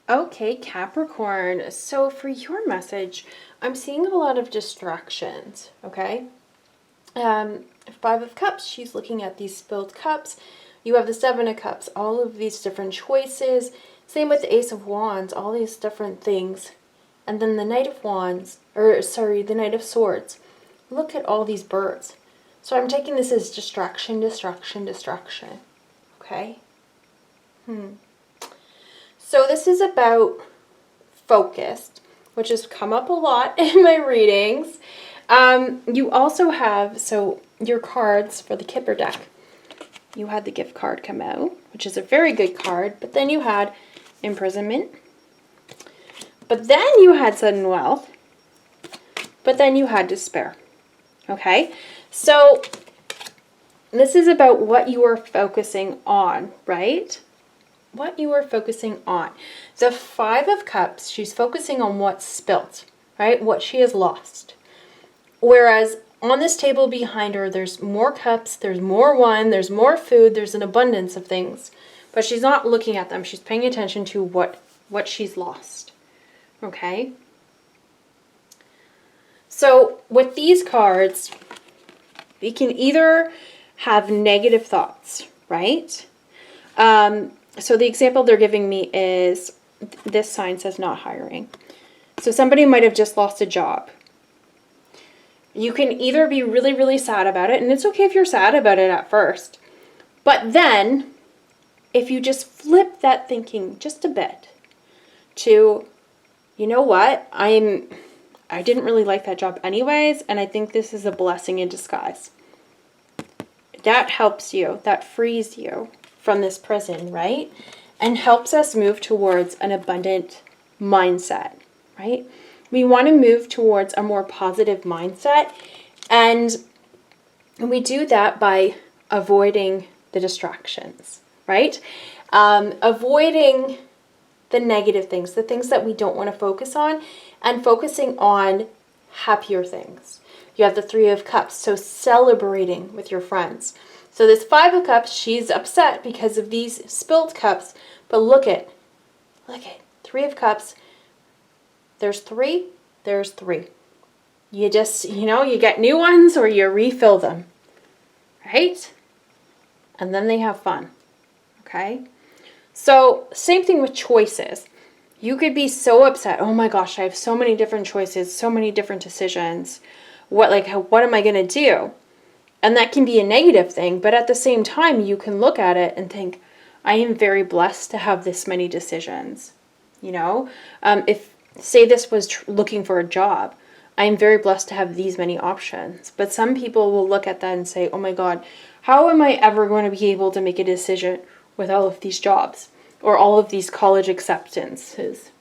Okay, Capricorn. So for your message, I'm seeing a lot of distractions, okay? Five of Cups, she's looking at these spilled cups. You have the Seven of Cups, all of these different choices. Same with the Ace of Wands, all these different things. And then the Knight of Wands, the Knight of Swords. Look at all these birds. So I'm taking this as distraction, distraction, distraction. Okay? So this is about focused, which has come up a lot in my readings. You also have, so your cards for the Kipper deck. You had the gift card come out, which is a very good card, but then you had imprisonment. But then you had sudden wealth. But then you had despair. Okay? So this is about what you are focusing on, right? What you are focusing on. The Five of Cups, she's focusing on what's spilt, right? What she has lost. Whereas on this table behind her, there's more cups, there's more wine, there's more food, there's an abundance of things. But she's not looking at them. She's paying attention to what she's lost. Okay? So with these cards, you can either have negative thoughts, right? So the example they're giving me is, this sign says not hiring. So somebody might have just lost a job. You can either be really, really sad about it, and it's okay if you're sad about it at first. But then, if you just flip that thinking just a bit to, you know what, I didn't really like that job anyways, and I think this is a blessing in disguise. That helps you, that frees you from this prison, right? And helps us move towards an abundant mindset, right? We want to move towards a more positive mindset, and we do that by avoiding the distractions, right? Avoiding the negative things, the things that we don't want to focus on, and focusing on happier things. You have the Three of Cups, so celebrating with your friends. So this Five of Cups, she's upset because of these spilled cups, but look at, Three of Cups. There's three. You just, you get new ones or you refill them, right? And then they have fun, okay? So same thing with choices. You could be so upset. Oh my gosh, I have so many different choices, so many different decisions. What am I going to do? And that can be a negative thing, but at the same time, you can look at it and think, I am very blessed to have this many decisions. If, say this was looking for a job, I am very blessed to have these many options. But some people will look at that and say, oh my God, how am I ever going to be able to make a decision with all of these jobs or all of these college acceptances?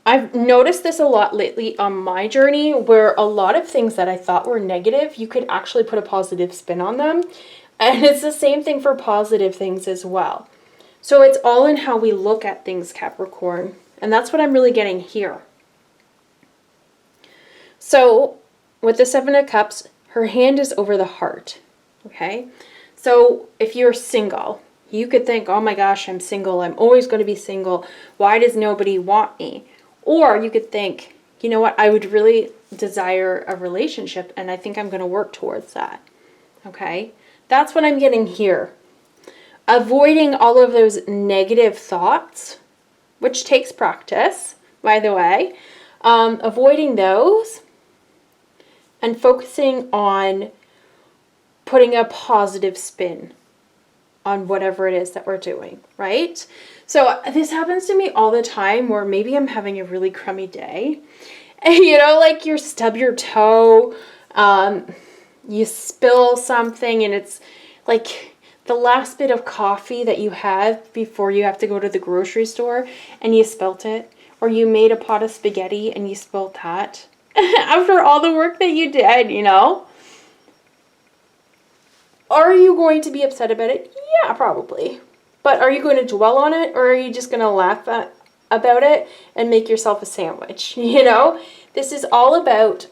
I've noticed this a lot lately on my journey, where a lot of things that I thought were negative, you could actually put a positive spin on them. And it's the same thing for positive things as well. So it's all in how we look at things, Capricorn. And that's what I'm really getting here. So with the Seven of Cups, her hand is over the heart. Okay? So if you're single, you could think, oh my gosh, I'm single. I'm always going to be single. Why does nobody want me? Or you could think, you know what, I would really desire a relationship, and I think I'm going to work towards that. Okay? That's what I'm getting here. Avoiding all of those negative thoughts, which takes practice, by the way. Avoiding those and focusing on putting a positive spin on whatever it is that we're doing, right? So this happens to me all the time, where maybe I'm having a really crummy day. And, like you stub your toe, you spill something, and it's like the last bit of coffee that you had before you have to go to the grocery store, and you spilt it. Or you made a pot of spaghetti and you spilt that. After all the work that you did, Are you going to be upset about it? Yeah, probably. But are you going to dwell on it, or are you just going to laugh about it and make yourself a sandwich? This is all about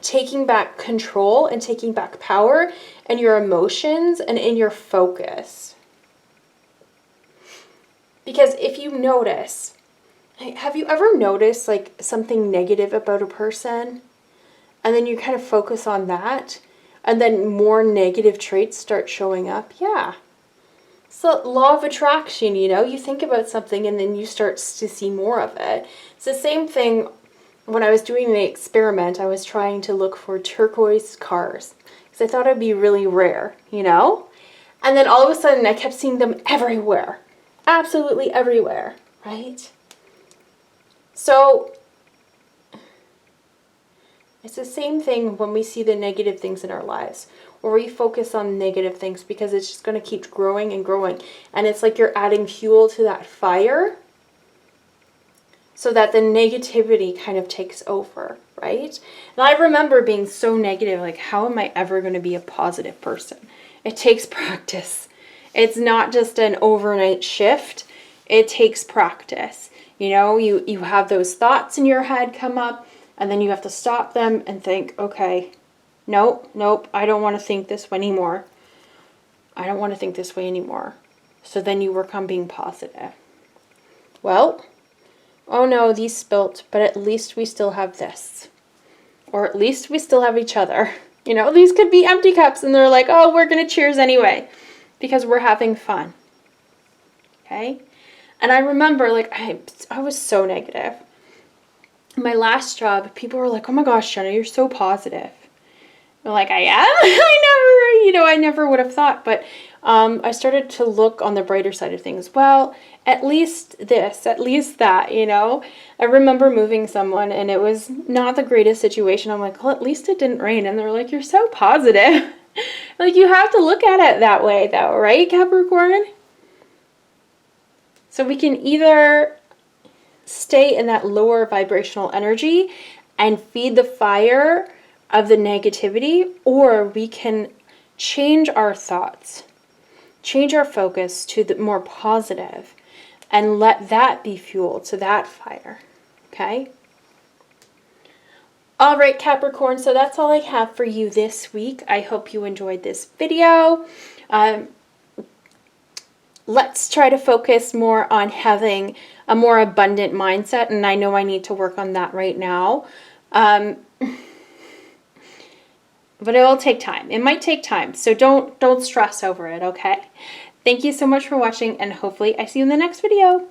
taking back control and taking back power in your emotions and in your focus. Because if you notice, have you ever noticed like something negative about a person and then you kind of focus on that and then more negative traits start showing up? Yeah. So law of attraction, you know, you think about something and then you start to see more of it. It's the same thing when I was doing the experiment. I was trying to look for turquoise cars because I thought it'd be really rare, you know? And then all of a sudden I kept seeing them everywhere. Absolutely everywhere, right? So it's the same thing when we see the negative things in our lives, or we focus on negative things because it's just going to keep growing and growing. And it's like you're adding fuel to that fire so that the negativity kind of takes over, right? And I remember being so negative, like, how am I ever going to be a positive person? It takes practice. It's not just an overnight shift. It takes practice. You know, you have those thoughts in your head come up, and then you have to stop them and think, okay, nope, I don't want to think this way anymore. I don't want to think this way anymore. So then you work on being positive. Well, oh no, these spilt, but at least we still have this. Or at least we still have each other. You know, these could be empty cups and they're like, oh, we're going to cheers anyway because we're having fun. Okay? And I remember, like, I was so negative. My last job, people were like, oh my gosh, Jenna, you're so positive. I'm like, I am? I never would have thought. But I started to look on the brighter side of things. Well, at least this, at least that, you know. I remember moving someone and it was not the greatest situation. I'm like, well, at least it didn't rain. And they're like, you're so positive. Like, you have to look at it that way though, right, Capricorn? So we can either stay in that lower vibrational energy and feed the fire of the negativity, or we can change our thoughts, change our focus to the more positive, and let that be fuel to that fire. Okay? All right, Capricorn, so that's all I have for you this week. I hope you enjoyed this video. Let's try to focus more on having a more abundant mindset, and I know I need to work on that right now. But it will take time. It might take time, so don't stress over it, okay? Thank you so much for watching, and hopefully I see you in the next video.